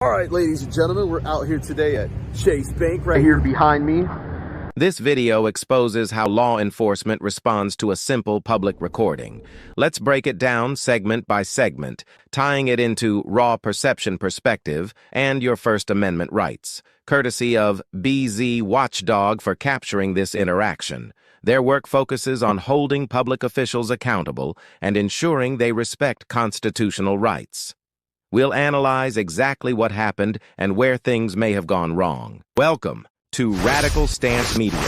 All right, ladies and gentlemen, we're out here today at Chase Bank right here behind me. This video exposes how law enforcement responds to a simple public recording. Let's break it down segment by segment, tying it into raw perception perspective and your First Amendment rights, courtesy of BZ Watchdog for capturing this interaction. Their work focuses on holding public officials accountable and ensuring they respect constitutional rights. We'll analyze exactly what happened and where things may have gone wrong. Welcome to Radical Stance Media.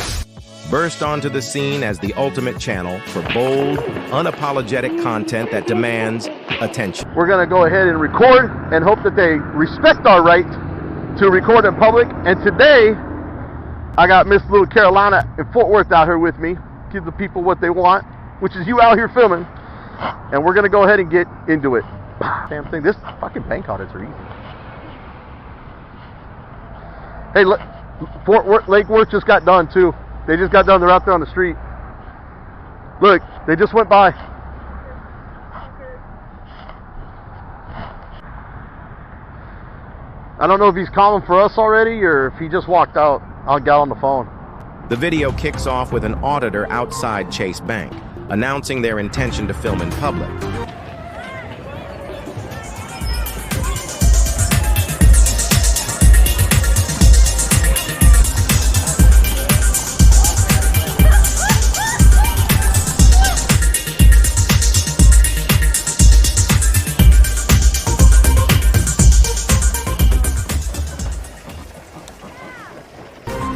Burst onto the scene as the ultimate channel for bold, unapologetic content that demands attention. We're going to go ahead and record and hope that they respect our right to record in public. And today, I got Miss Little Carolina in Fort Worth out here with me. Give the people what they want, which is you out here filming. And we're going to go ahead and get into it. Damn thing, this fucking bank audits are easy. Hey, look, Fort Worth, Lake Worth just got done too. They just got done, they're out there on the street. Look, they just went by. I don't know if he's calling for us already or if he just walked out. I'll get on the phone. The video kicks off with an auditor outside Chase Bank, announcing their intention to film in public.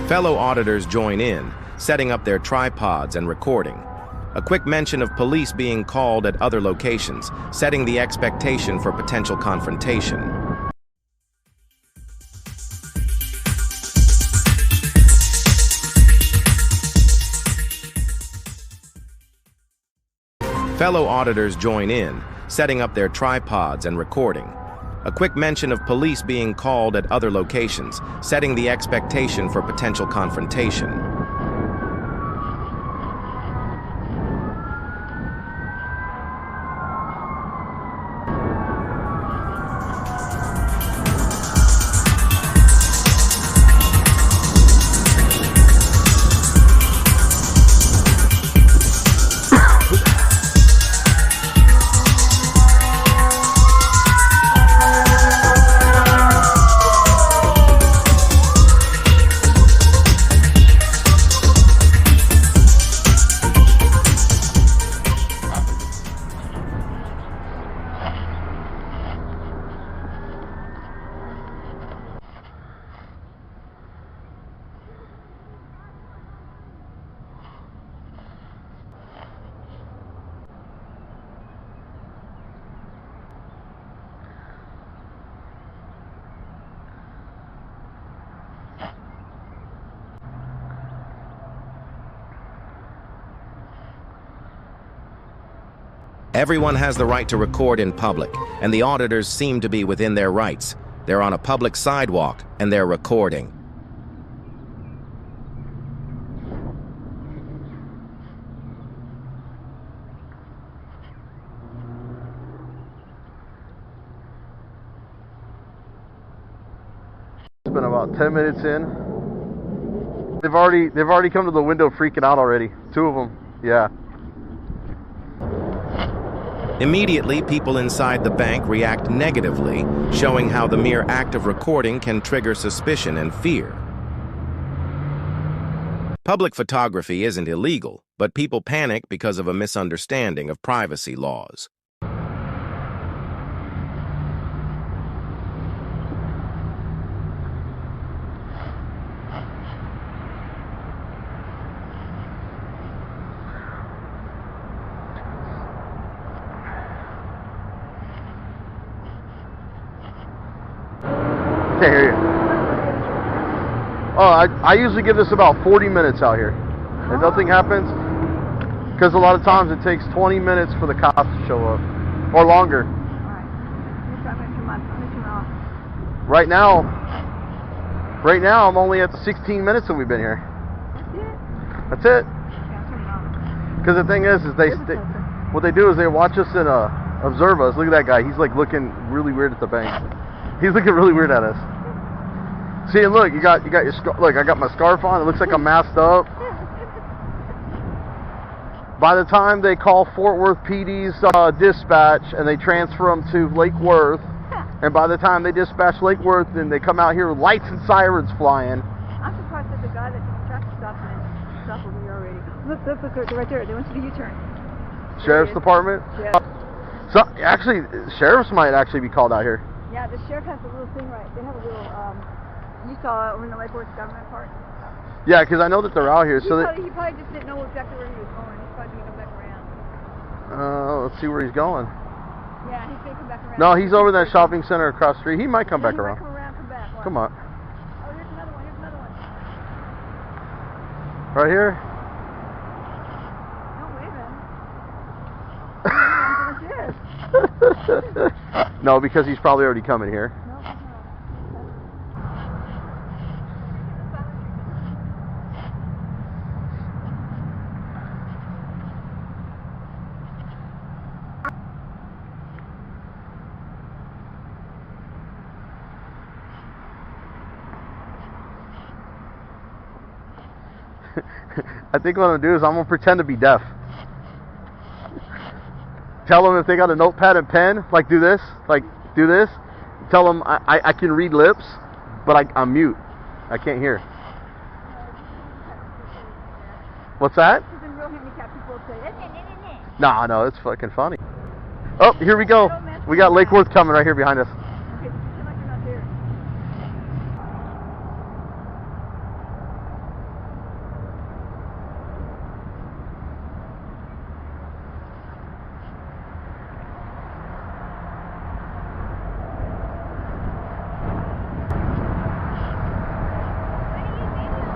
Fellow auditors join in, setting up their tripods and recording. A quick mention of police being called at other locations, setting the expectation for potential confrontation. Fellow auditors join in, setting up their tripods and recording. A quick mention of police being called at other locations, setting the expectation for potential confrontation. Everyone has the right to record in public, and the auditors seem to be within their rights. They're on a public sidewalk, and they're recording. It's been about 10 minutes in. They've already come to the window freaking out already. Two of them, yeah. Immediately, people inside the bank react negatively, showing how the mere act of recording can trigger suspicion and fear. Public photography isn't illegal, but people panic because of a misunderstanding of privacy laws. Can't hear you. Oh, I usually give this about 40 minutes out here. If nothing happens, because a lot of times it takes 20 minutes for the cops to show up, or longer. Right now, I'm only at the 16 minutes that we've been here. That's it. Because the thing is what they do is they watch us and observe us. Look at that guy. He's like looking really weird at the bank. He's looking really weird at us. See, and look, you got your look. I got my scarf on. It looks like I'm masked up. By the time they call Fort Worth PD's dispatch and they transfer them to Lake Worth, and by the time they dispatch Lake Worth and they come out here with lights and sirens flying. I'm surprised that the guy that took the traffic stop and stopped over here already. Look, they're right there. They went to the U-turn. Sheriff's Department? Yeah. So actually, sheriffs might actually be called out here. Yeah, the sheriff has a little thing right. They have a little, you saw it over in the Lake Worth Government Park. Yeah, because I know that they're out here. He probably just didn't know exactly where he was going. He's probably going to come back around. Let's see where he's going. Yeah, he's going to come back around. No, he's over in that shopping center across the street. He might come back He might around. come around, come back. Watch. Come on. Oh, here's another one. Here's another one. Right here? Don't wave at him. No, because he's probably already coming here. No, no. I think what I'm gonna do is I'm gonna pretend to be deaf. Tell them if they got a notepad and pen, like do this. Tell them I can read lips, but I'm mute. I can't hear. What's that? Even real handicapped people say, Nah, no, it's fucking funny. Oh, here we go. We got Lake Worth coming right here behind us. okay, pretend like you're not there.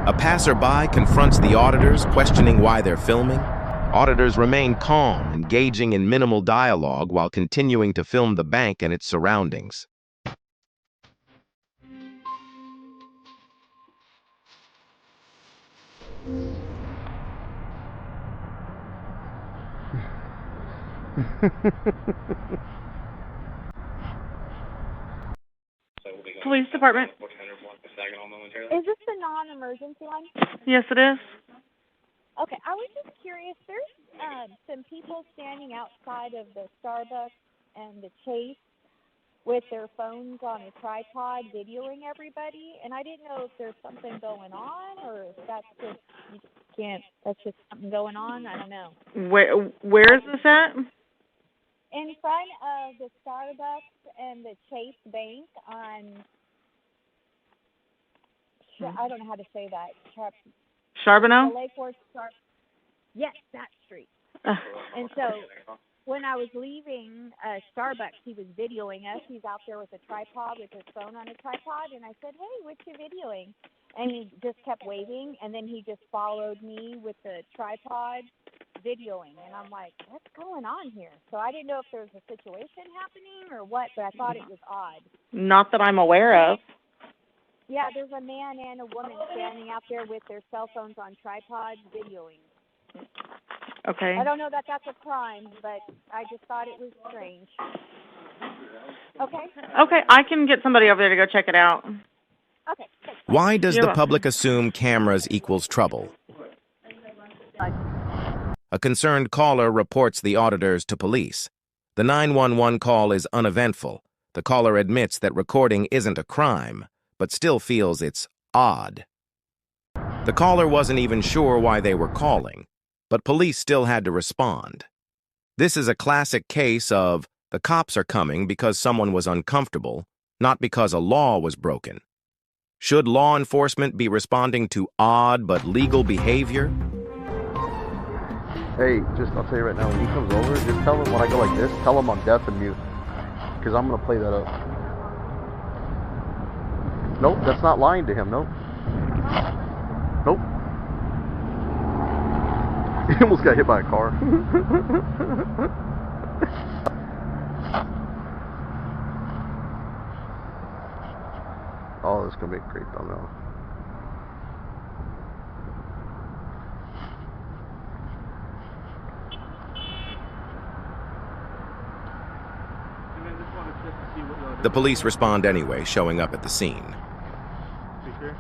A passerby confronts the auditors, questioning why they're filming. Auditors remain calm, engaging in minimal dialogue while continuing to film the bank and its surroundings. Police department. Is this the non-emergency line? Yes, it is. Okay, I was just curious. There's some people standing outside of the Starbucks and the Chase with their phones on a tripod videoing everybody, and I didn't know if there's something going on or if that's just, you can't, that's just something going on. I don't know. Where is this at? In front of the Starbucks and the Chase Bank on, I don't know how to say that. Charbonneau? The Lake Worth Yes, that street. And so when I was leaving Starbucks, he was videoing us. He's out there with a tripod, with his phone on a tripod. And I said, hey, what you videoing? And he just kept waving. And then he just followed me with the tripod videoing. And I'm like, what's going on here? So I didn't know if there was a situation happening or what, but I thought it was odd. Not that I'm aware of. Yeah, there's a man and a woman standing out there with their cell phones on tripods videoing. Okay. I don't know that that's a crime, but I just thought it was strange. Okay? Okay, I can get somebody over there to go check it out. Okay. Thanks. Why does You're the welcome. public assume cameras equals trouble? A concerned caller reports the auditors to police. The 911 call is uneventful. The caller admits that recording isn't a crime, but still feels it's odd. The caller wasn't even sure why they were calling, but police still had to respond. This is a classic case of the cops are coming because someone was uncomfortable, not because a law was broken. Should law enforcement be responding to odd but legal behavior? Hey, I'll tell you right now, when he comes over, just tell him when I go like this, tell him I'm deaf and mute. Because I'm going to play that up. Nope, that's not lying to him, nope. Nope. He almost got hit by a car. Oh, this is going to be a great thumbnail. And then this one is just to see what The police respond anyway, showing up at the scene. Speaker.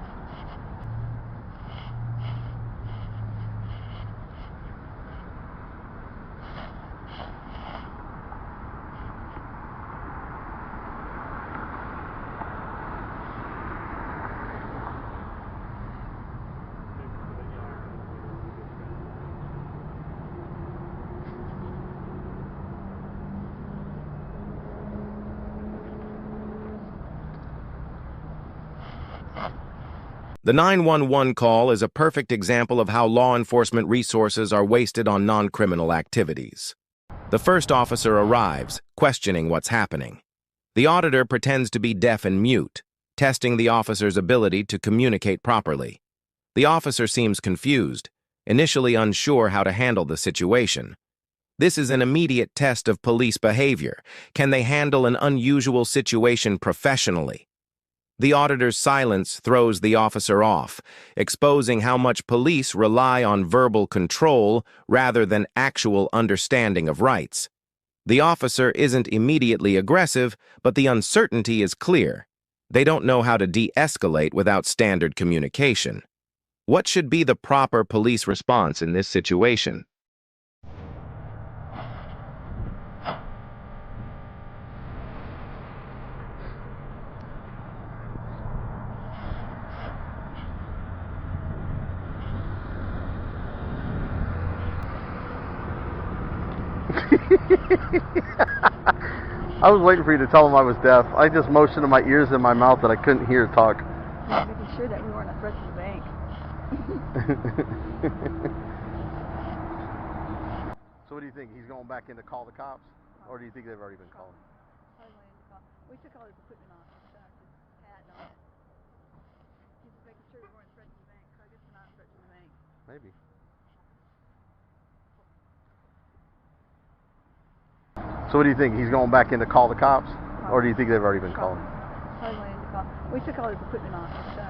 The 911 call is a perfect example of how law enforcement resources are wasted on non-criminal activities. The first officer arrives, questioning what's happening. The auditor pretends to be deaf and mute, testing the officer's ability to communicate properly. The officer seems confused, initially unsure how to handle the situation. This is an immediate test of police behavior. Can they handle an unusual situation professionally? The auditor's silence throws the officer off, exposing how much police rely on verbal control rather than actual understanding of rights. The officer isn't immediately aggressive, but the uncertainty is clear. They don't know how to de-escalate without standard communication. What should be the proper police response in this situation? I was waiting for you to tell him I was deaf. I just motioned to my ears and my mouth that I couldn't hear talk. Making sure that we weren't a threat to the bank. So what do you think? He's going back in to call the cops? Or do you think they've already been called? We took all his equipment off. His hat and all that. He's just making sure we weren't a threat to the bank. So I guess we're not a threat to the bank. Maybe. So what do you think? He's going back in to call the cops? Or do you think they've already been called? We took all his equipment off. His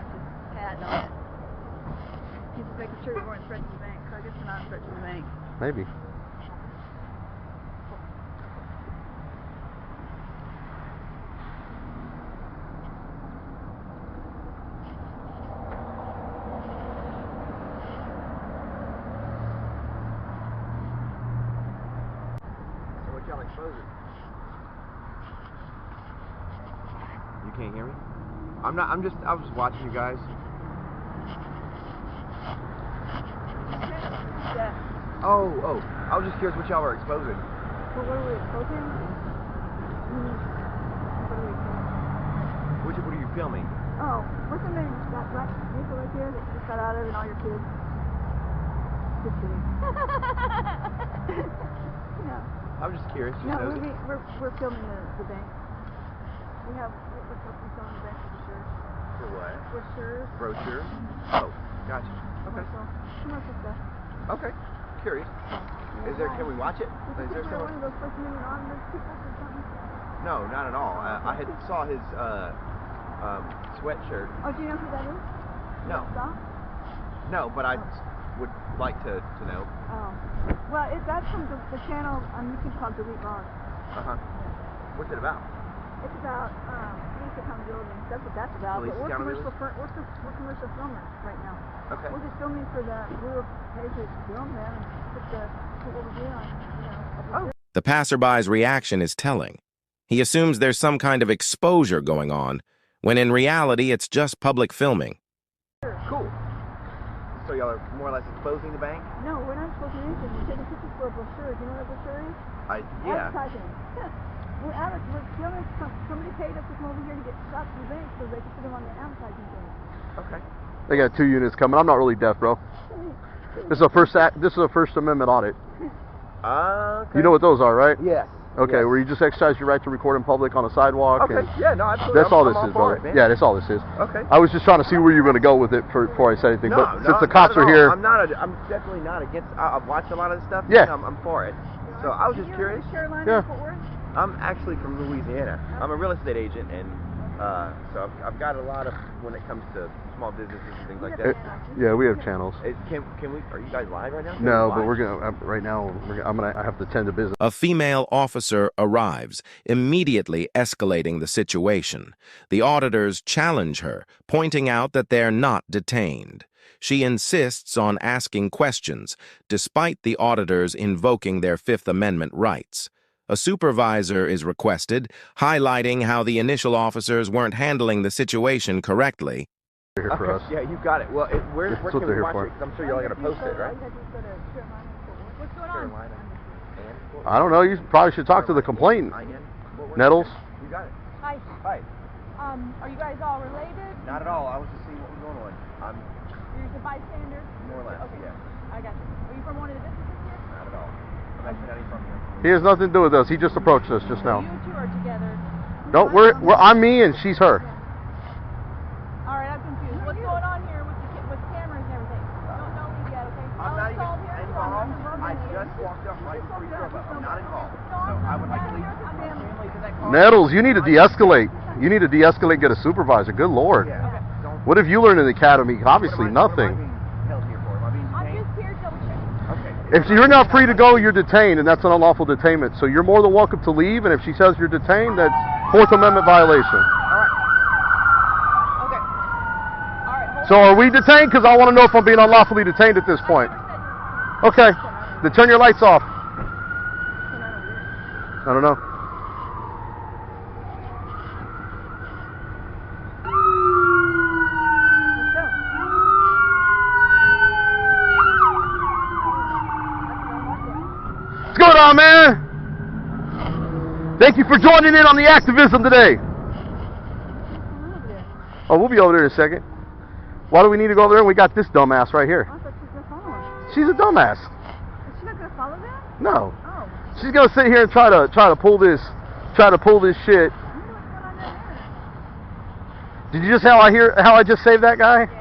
hat and all that. He's just making sure we weren't a threat to the bank. So I guess we're not a threat to the bank. Maybe. You can't hear me? I was just watching you guys. Yeah. Oh, I was just curious what y'all were exposing. Well, what are we exposing? What What are you filming? Oh, what's the name? That black vehicle right there that you just got out of and all your kids? Just kidding. No. I was just curious. No, we're filming the bank. We're filming the bank for the shirts. For what? For shirts. Brochure? Oh, gotcha. Okay. Commercial stuff. Okay. Curious. Can we watch it? Is there one of those First Amendment auditors people or something? No, not at all. I had saw his sweatshirt. Oh, do you know who that is? No. Stop? No, but I would like to know. Oh. Well, that's from the channel on YouTube called Delete Laws. Uh-huh. What's it about? It's about police accountability. That's what that's about. Police But we're accountability? we're commercial filmers right now. Okay. We're just filming for the we were paid to film them and put what we're doing on, The passerby's reaction is telling. He assumes there's some kind of exposure going on, when in reality it's just public filming. Cool. So y'all are more or less exposing the bank? No, we're not supposed to do anything. We're taking pictures for a brochure. Do you know what a brochure is? Yeah. Advertising. Yeah. We're filming. Somebody paid us to come over here to get shots from the bank so they can put them on the advertising thing. Okay. They got 2 units coming. I'm not really deaf, bro. This is a First Amendment audit. Okay. You know what those are, right? Yes. Okay, yes. where you just exercise your right to record in public on a sidewalk. Okay, and yeah, no, absolutely. that's all I'm this is, for brother. it, man. Yeah, that's all this is. Okay. I was just trying to see where you were going to go with it before I said anything. No, but no, since the cops not are at all. here, I'm definitely not against. I've watched a lot of this stuff. Yeah. I'm for it. So I was just curious. Carolina, Yeah. Fort Worth? I'm actually from Louisiana. I'm a real estate agent, and So I've got a lot of, when it comes to small businesses and things like that. Yeah, we have channels. Can we, are you guys live right now? No, but we're gonna, right now, I have to tend to business. A female officer arrives, immediately escalating the situation. The auditors challenge her, pointing out that they're not detained. She insists on asking questions, despite the auditors invoking their Fifth Amendment rights. A supervisor is requested, highlighting how the initial officers weren't handling the situation correctly. Here for us. Yeah, you got it. Well, where That's can what we they're here watch for. it? 'Cause I'm sure y'all are going to post it, right? What's going on? Carolina and I don't know. You probably should talk to the complainant, Nettles. You got it. Hi. Hi. Are you guys all related? Not at all. I was just seeing what was going on. I'm You're the bystander? more or less, Okay. yeah. I got you. Are you from one of the businesses here? Not at all. I'm actually not even from here. He has nothing to do with us. He just approached us just now. You two are together. No, I'm me and she's her. All right, I'm confused. What's going on here with cameras and everything? Don't leave yet, okay? I'm not even involved. I just walked up right before you drove up. I'm not involved. So I would like to leave the families in that car. Nettles, you need to de-escalate. You need to de-escalate, get a supervisor. Good Lord. Yeah. Okay. What have you learned in the academy? Obviously nothing. I'm just here double checking. Okay. If you're not free to go, you're detained, and that's an unlawful detainment. So you're more than welcome to leave, and if she says you're detained, that's Fourth Amendment violation. Okay. All right. So are we detained? Because I want to know if I'm being unlawfully detained at this point. Okay. Then turn your lights off. I don't know. What's going on, man? Thank you for joining in on the activism today. Oh, we'll be over there in a second. Why do we need to go over there? We got this dumbass right here. I thought she was going to follow us. She's a dumbass. Is she not going to follow that? No. Oh. She's gonna sit here and try to pull this shit. I wonder what's going on down there. Did you just how I just saved that guy? Yeah.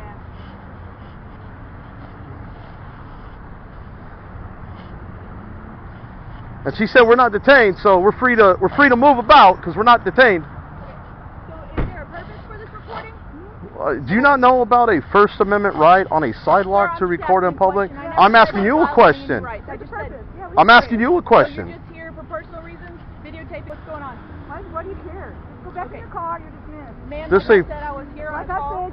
And she said we're not detained, so we're free to move about because we're not detained. So is there a purpose for this recording? Do you not know about a First Amendment right on a sidewalk to record in public? I'm asking you a question. Right. I just said, I'm asking you a so question. you're just here for personal reasons, videotaping what's going on. Why do you care? Go back in your car, you're dismissed. Man, This like I is- said, I was here on call.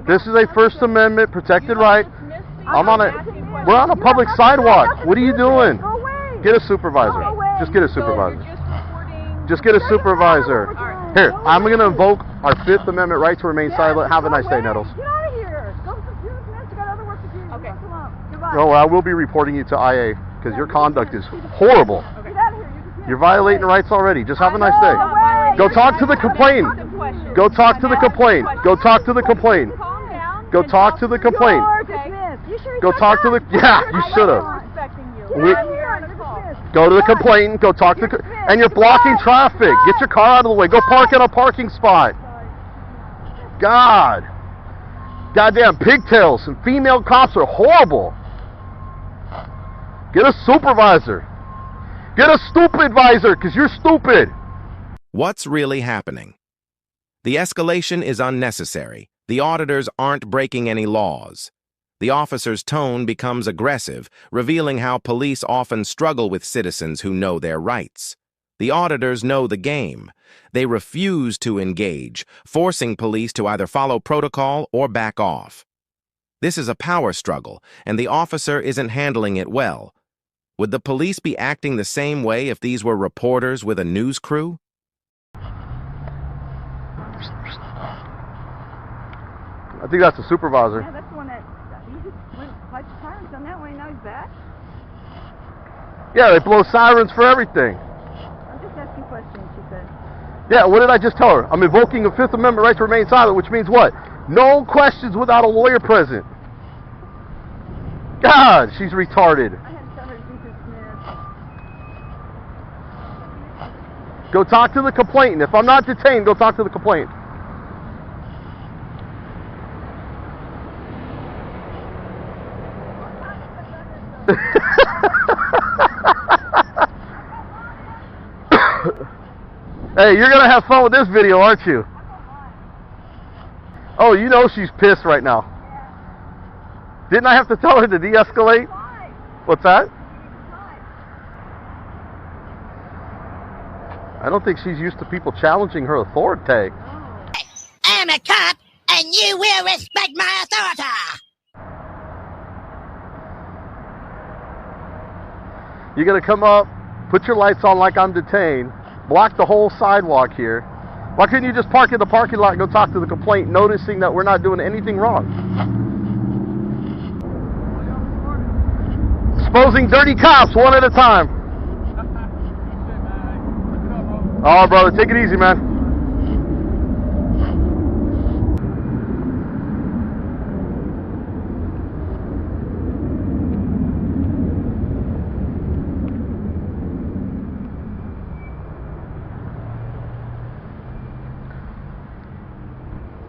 This is a First Amendment protected right. Dismiss me. I'm on a. asking questions. We're on a public sidewalk. What are you doing? Go away. Get a supervisor. Go away. Just get a So supervisor. you're just recording. Just get a supervisor. All right. Here, I'm going to invoke our Fifth Amendment right to remain silent. Have a nice day, Nettles. Get out of here. Go to the dismiss. You got other work to do. Okay. Goodbye. No, I will be reporting you to IA because your conduct is horrible. Get out of here. You're dismissed. You're violating rights already. Just have a nice day. Go talk to the complainant. Go talk to the complainant. Go talk to the complainant. Calm down. Go talk to the complainant. Go talk to the. Yeah, you should have. We- I'm here on a call. Go to the complainant. Go talk to. And you're blocking traffic. Get your car out of the way. Go park in a parking spot. God. Goddamn pigtails and female cops are horrible. Get a supervisor. Get a stupid visor because you're stupid. What's really happening? The escalation is unnecessary. The auditors aren't breaking any laws. The officer's tone becomes aggressive, revealing how police often struggle with citizens who know their rights. The auditors know the game. They refuse to engage, forcing police to either follow protocol or back off. This is a power struggle, and the officer isn't handling it well. Would the police be acting the same way if these were reporters with a news crew? I think that's the supervisor. Yeah, that's the one that he just went piped the sirens on that way. Now he's back. Yeah, they blow sirens for everything. I'm just asking questions, she said. Yeah, what did I just tell her? I'm invoking a Fifth Amendment right to remain silent, which means what? No questions without a lawyer present. God, she's retarded. I had to tell her to be dismissed. Go talk to the complainant. If I'm not detained, go talk to the complainant. Hey, you're gonna have fun with this video, aren't you? Oh, you know she's pissed right now. Didn't I have to tell her to de-escalate? What's that? I don't think she's used to people challenging her authority. I'm a cop, and you will respect my authority. You're gonna come up, put your lights on like I'm detained, block the whole sidewalk here. Why couldn't you just park in the parking lot and go talk to the complaint, noticing that we're not doing anything wrong? Exposing dirty cops one at a time. Oh, brother, take it easy, man.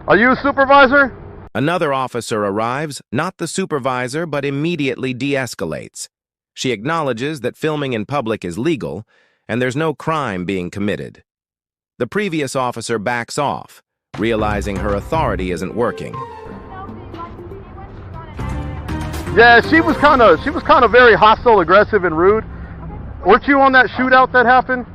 Are you a supervisor? Another officer arrives, not the supervisor, but immediately de-escalates. She acknowledges that filming in public is legal, and there's no crime being committed. The previous officer backs off, realizing her authority isn't working. Yeah, she was kind of very hostile, aggressive, and rude. Weren't you on that shootout that happened?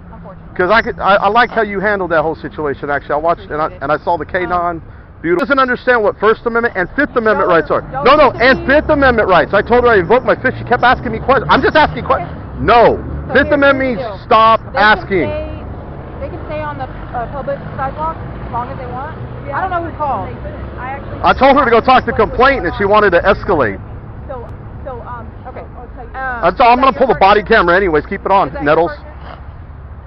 Because I liked how you handled that whole situation. Actually, I watched and I saw the K9. Beautiful. Doesn't understand what First Amendment and Fifth Amendment rights are. No, and Fifth Amendment rights. I told her I invoked my fifth. She kept asking me questions. I'm just asking questions. No, Fifth Amendment means stop asking. They can stay on the public sidewalk as long as they want. I don't know who called. I told her to go talk to complaint, and she wanted to escalate. Okay. I'm gonna pull the body camera anyways. Keep it on, Nettles.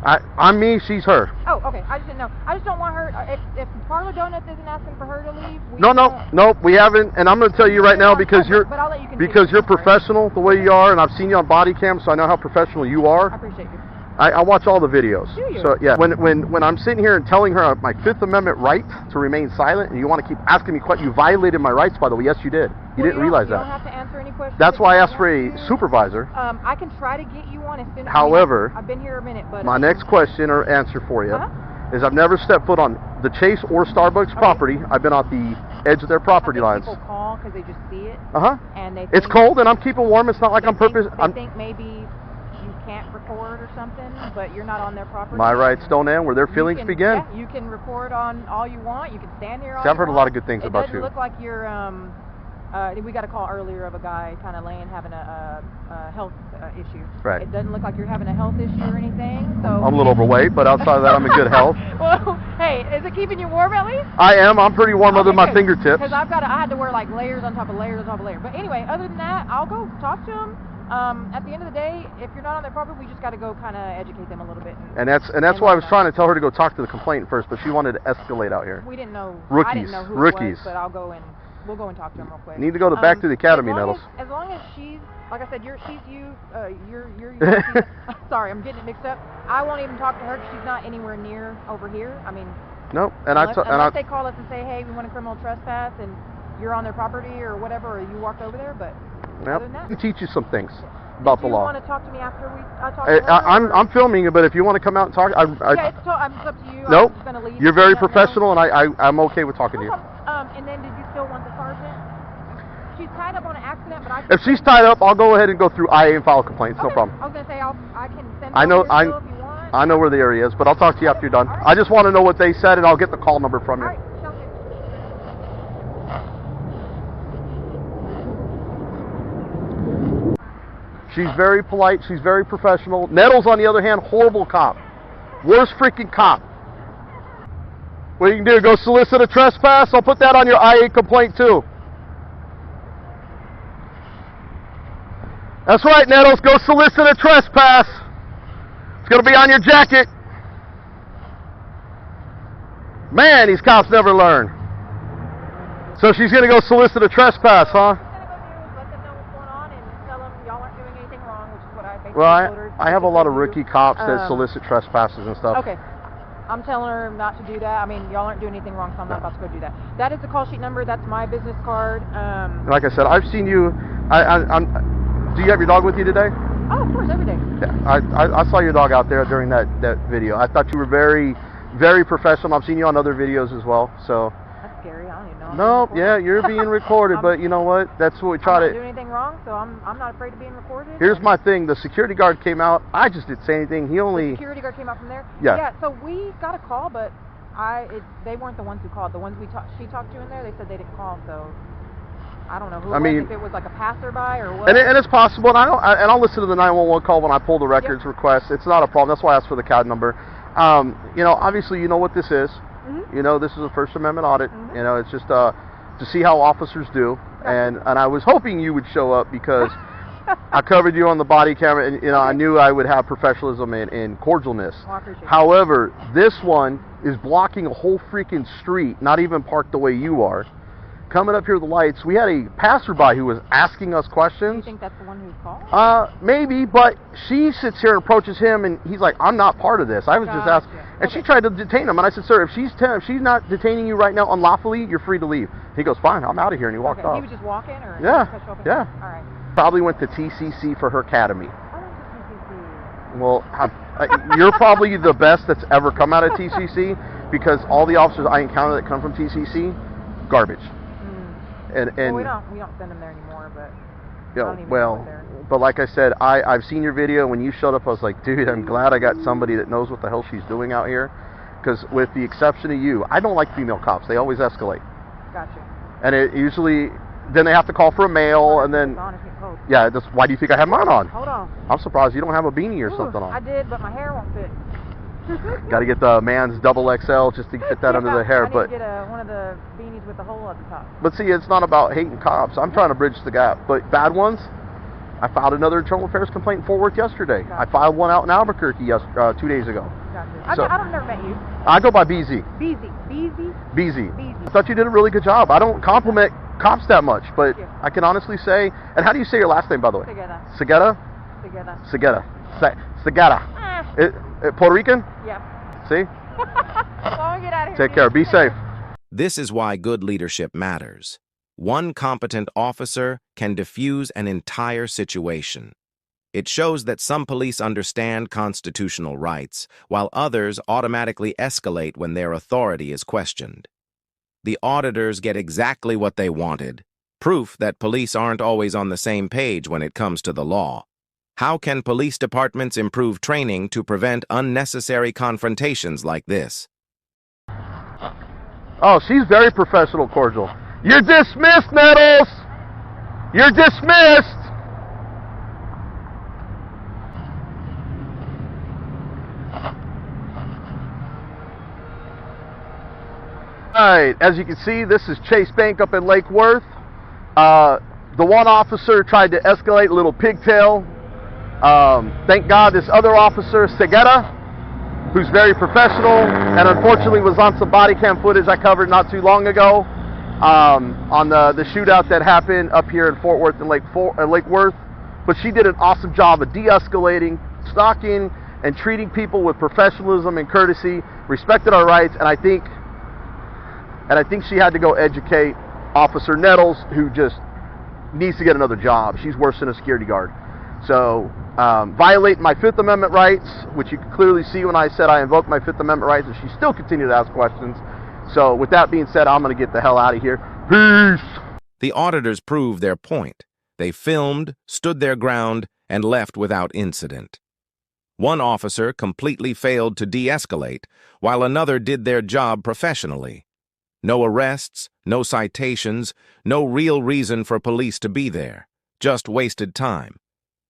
I'm me, she's her. Oh, okay. I just didn't know. I just don't want her. If Parlor Donuts isn't asking for her to leave, No, we haven't. And I'm going to tell you right now because you're professional the way you are, and I've seen you on body cam, so I know how professional you are. I appreciate you. I watch all the videos. Do you? So yeah, when I'm sitting here and telling her my Fifth Amendment right to remain silent, and you want to keep asking me questions, you violated my rights, by the way. Yes, you did. You didn't realize that. You don't have to answer any questions. That's why I asked for a supervisor. I can try to get you one as soon as. However, I've been here a minute, but my next question or answer for you is I've never stepped foot on the Chase or Starbucks property. I've been on the edge of their property lines. People call because they just see it. And they. It's cold and I'm keeping warm. It's not like I'm purpose. They think maybe you can't record or something, but you're not on their property. My rights don't end where their feelings begin. Yeah, you can record on all you want. You can stand here all I've heard a lot of good things about you. It doesn't look like you're, we got a call earlier of a guy kind of having a health issue. Right. It doesn't look like you're having a health issue or anything, so. I'm a little overweight, but outside of that, I'm in good health. Well, hey, is it keeping you warm at least? I am. I'm pretty warm other than my fingertips. Because I had to wear like layers on top of layers on top of layers. But anyway, other than that, I'll go talk to him. At the end of the day, if you're not on their property, we just got to go kind of educate them a little bit. And that's why I was trying to tell her to go talk to the complainant first, but she wanted to escalate out here. We didn't know. Rookies. I didn't know who Rookies. It was, but we'll go and talk to them real quick. Need to go back to the academy, Nettles. As long as she's, like I said, she's you. Sorry, I'm getting it mixed up. I won't even talk to her because she's not anywhere near over here. I mean. Nope. Unless they call us and say, hey, we want a criminal trespass, and you're on their property or whatever, or you walked over there, but. Other than that, I can teach you some things about the law. Do you want to talk to me after I talk to her? I'm filming it, but if you want to come out and talk, it's up to you. Nope. I'm just gonna leave. You're very professional, and I'm okay with talking to you. And then did you still want the sergeant? She's tied up on an accident, but if she's tied up, I'll go ahead and go through IA and file complaints. Okay. No problem. I was gonna say I can send. I know if you want. I know where the area is, but I'll talk to you after you're done. Right. I just want to know what they said, and I'll get the call number from you. All right. She's very polite. She's very professional. Nettles, on the other hand, horrible cop. Worst freaking cop. What you can do, go solicit a trespass? I'll put that on your IA complaint too. That's right, Nettles. Go solicit a trespass. It's going to be on your jacket. Man, these cops never learn. So she's going to go solicit a trespass, huh? Well, I have a lot of rookie cops that solicit trespasses and stuff. Okay. I'm telling her not to do that. I mean, y'all aren't doing anything wrong, so I'm not about to go do that. That is the call sheet number. That's my business card. Like I said, I've seen you. Do you have your dog with you today? Oh, of course, every day. Yeah, I saw your dog out there during that video. I thought you were very, very professional. I've seen you on other videos as well. So. That's scary. I don't you know. No, yeah, you're being recorded, but you know what? That's what we try I'm not to. doing anything wrong, so I'm not afraid of being recorded. Here's and my thing. The security guard came out. I just didn't say anything. He the only. security guard came out from there. Yeah. Yeah. So we got a call, but they weren't the ones who called. The ones she talked to in there, they said they didn't call. So I don't know who. If it was like a passerby or what. And it's possible, and I'll listen to the 911 call when I pull the records request. It's not a problem. That's why I asked for the CAD number. You know, obviously, you know what this is. Mm-hmm. You know, this is a First Amendment audit. Mm-hmm. You know, it's just to see how officers do. And I was hoping you would show up because I covered you on the body camera, and you know, I knew I would have professionalism and cordialness. Well, I appreciate However, this one is blocking a whole freaking street, not even parked the way you are. Coming up here with the lights, we had a passerby who was asking us questions. Do you think that's the one who's called? Maybe, but she sits here and approaches him, and he's like, "I'm not part of this. I was just Gotcha. asking." And she tried to detain him, and I said, "Sir, if she's not detaining you right now unlawfully, you're free to leave." He goes, "Fine, I'm out of here," and he walked Okay, off. he was just walking, or Yeah, he pushed open? yeah. All right. Probably went to TCC for her academy. I went to TCC. Well, you're probably the best that's ever come out of TCC because all the officers I encounter that come from TCC, garbage. And Well, we don't send them there anymore, but you I know, don't even know well, what they're. but like I said, I've seen your video. When you showed up, I was like, dude, I'm glad I got somebody that knows what the hell she's doing out here. Because with the exception of you, I don't like female cops. They always escalate. Gotcha. And it usually, then they have to call for a male, and then, yeah, why do you think I have mine on? Hold on. I'm surprised you don't have a beanie or something on. I did, but my hair won't fit. Got to get the man's double XL just to fit that under the hair. I need But to get one of the beanies with the hole at the top. But see, it's not about hating cops. I'm trying to bridge the gap. But bad ones, I filed another internal affairs complaint in Fort Worth yesterday. Gotcha. I filed one out in Albuquerque 2 days ago. Gotcha. So- I've never met you. I go by BZ. BZ. BZ. I thought you did a really good job. I don't compliment cops that much, but Thank you. I can honestly say, and how do you say your last name, by the way? Together. Segeta? Together. Segeta. Puerto Rican? Yeah. See? Well, get out of here. Take care. Be safe. This is why good leadership matters. One competent officer can diffuse an entire situation. It shows that some police understand constitutional rights, while others automatically escalate when their authority is questioned. The auditors get exactly what they wanted, proof that police aren't always on the same page when it comes to the law. How can police departments improve training to prevent unnecessary confrontations like this? Oh, she's very professional, cordial. You're dismissed, Nettles! You're dismissed! Alright, as you can see, this is Chase Bank up in Lake Worth. The one officer tried to escalate, a little pigtail. Thank God this other officer, Segeta, who's very professional and unfortunately was on some body cam footage I covered not too long ago on the shootout that happened up here in Fort Worth and Lake Worth. But she did an awesome job of de-escalating, stalking, and treating people with professionalism and courtesy, respected our rights, and I think she had to go educate Officer Nettles, who just needs to get another job. She's worse than a security guard. So, violating my Fifth Amendment rights, which you can clearly see when I said I invoked my Fifth Amendment rights, and she still continued to ask questions. So, with that being said, I'm going to get the hell out of here. Peace! The auditors proved their point. They filmed, stood their ground, and left without incident. One officer completely failed to de-escalate, while another did their job professionally. No arrests, no citations, no real reason for police to be there. Just wasted time.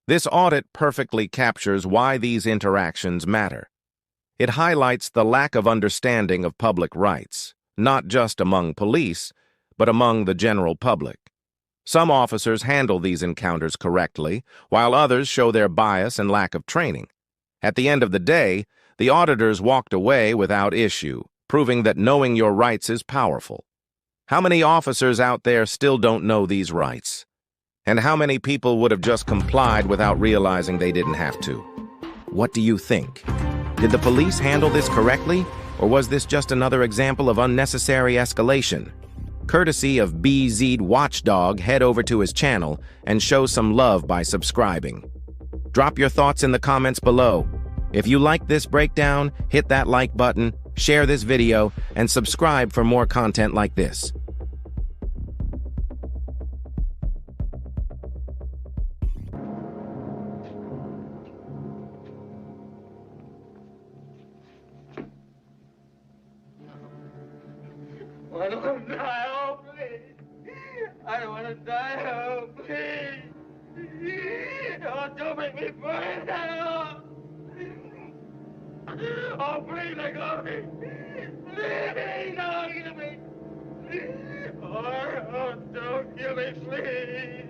This audit perfectly captures why these interactions matter. It highlights the lack of understanding of public rights, not just among police, but among the general public. Some officers handle these encounters correctly, while others show their bias and lack of training. At the end of the day, the auditors walked away without issue, proving that knowing your rights is powerful. How many officers out there still don't know these rights? And how many people would have just complied without realizing they didn't have to? What do you think? Did the police handle this correctly, or was this just another example of unnecessary escalation? Courtesy of BZ Watchdog, head over to his channel and show some love by subscribing. Drop your thoughts in the comments below. If you like this breakdown, hit that like button, share this video, and subscribe for more content like this. gonna die. Oh, please. Oh, don't make me burn now. Oh, please, let go of me. Please, don't kill me. Oh, don't kill me, please.